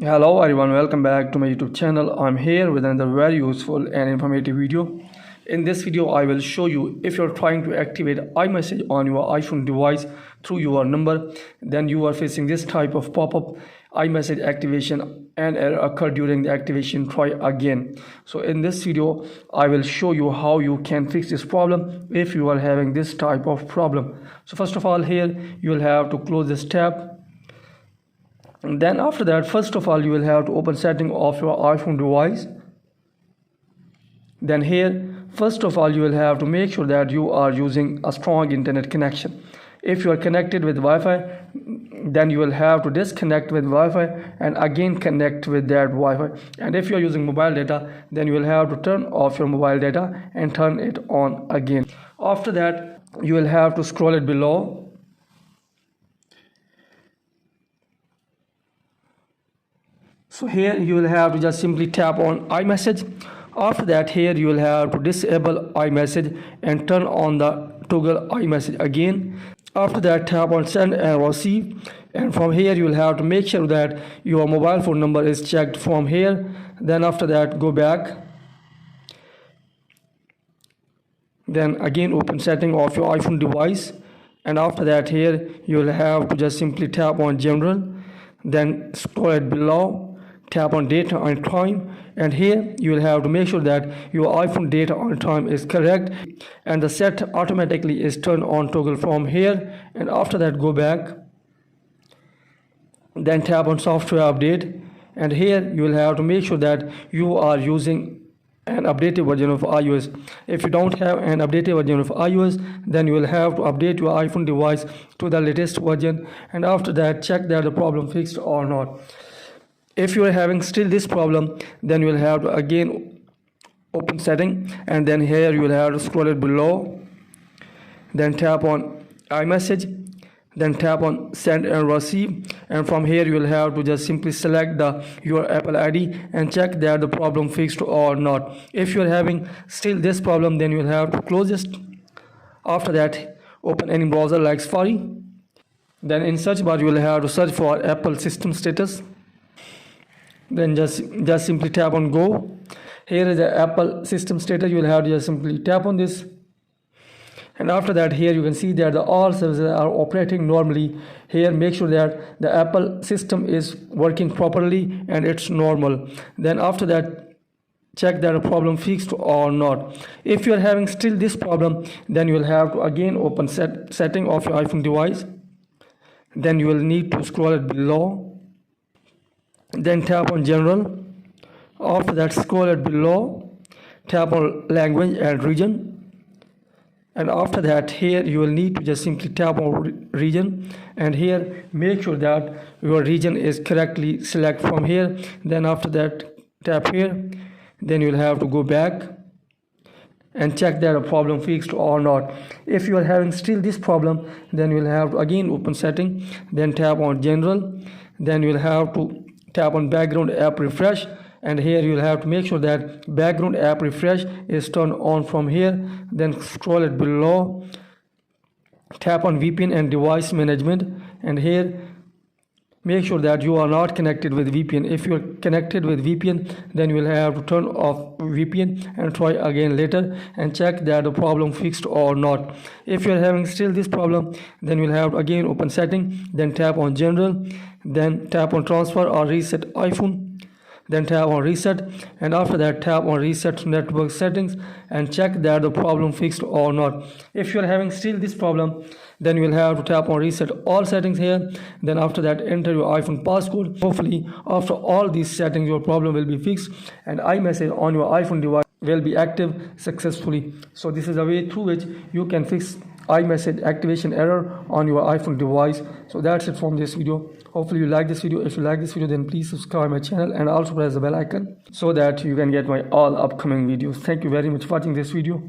Hello everyone, welcome back to my YouTube channel. I'm here with another very useful and informative video. In this video, I will show you if you're trying to activate iMessage on your iPhone device through your number, then you are facing this type of pop-up iMessage activation and error occurred during the activation. Try again. So in this video, I will show you how you can fix this problem if you are having this type of problem. So first of all, here you will have to close this tab. And then after that, first of all, you will have to open setting of your iPhone device. Then here, first of all, you will have to make sure that you are using a strong internet connection. If you are connected with Wi-Fi, then you will have to disconnect with Wi-Fi and again connect with that Wi-Fi. And if you are using mobile data, then you will have to turn off your mobile data and turn it on again. After that, you will have to scroll it below. So here you will have to just simply tap on iMessage. After that, here you will have to disable iMessage and turn on the toggle iMessage again. After that, tap on send and receive, and from here you will have to make sure that your mobile phone number is checked from here. Then after that, go back. Then again open setting of your iPhone device, and after that, here you will have to just simply tap on general, then scroll it below. Tap on data and time, and here you will have to make sure that your iPhone data on time is correct and the set automatically is turned on toggle from here. And after that, go back, then tap on software update, and here you will have to make sure that you are using an updated version of iOS. If you don't have an updated version of iOS, then you will have to update your iPhone device to the latest version, and after that, check that the problem fixed or not. If you are having still this problem, then you will have to again open setting, and then here you will have to scroll it below, then tap on iMessage, then tap on send and receive, and from here you will have to just simply select your Apple ID and check that the problem fixed or not. If you are having still this problem, then you will have to close it. After that, open any browser like Safari. Then in search bar you will have to search for Apple system status. Then just simply tap on go. Here is the Apple system status. You will have to just simply tap on this, and after that, here you can see that all services are operating normally. Here make sure that the Apple system is working properly and it's normal. Then after that, check that the problem fixed or not. If you are having still this problem, then you will have to again open setting of your iPhone device. Then you will need to scroll it below, then tap on general. After that, scroll it below, tap on language and region, and after that, here you will need to just simply tap on region, and here make sure that your region is correctly select from here. Then after that, tap here, then you will have to go back and check that a problem fixed or not. If you are having still this problem, then you will have to again open setting, then tap on general, then you will have to tap on background app refresh, and here you will have to make sure that background app refresh is turned on from here. Then scroll it below, tap on VPN and device management, and here make sure that you are not connected with VPN. If you are connected with VPN, then you will have to turn off VPN and try again later and check that the problem fixed or not. If you are having still this problem, then you will have to again open setting, then tap on general, then tap on transfer or reset iPhone, then tap on reset, and after that, tap on reset network settings and check that the problem fixed or not. If you are having still this problem, then you will have to tap on reset all settings here. Then after that, enter your iPhone passcode. Hopefully after all these settings, your problem will be fixed and iMessage on your iPhone device will be active successfully. So this is a way through which you can fix iMessage activation error on your iPhone device. So that's it from this video. Hopefully you like this video. If you like this video, then please subscribe my channel and also press the bell icon so that you can get my all upcoming videos. Thank you very much for watching this video.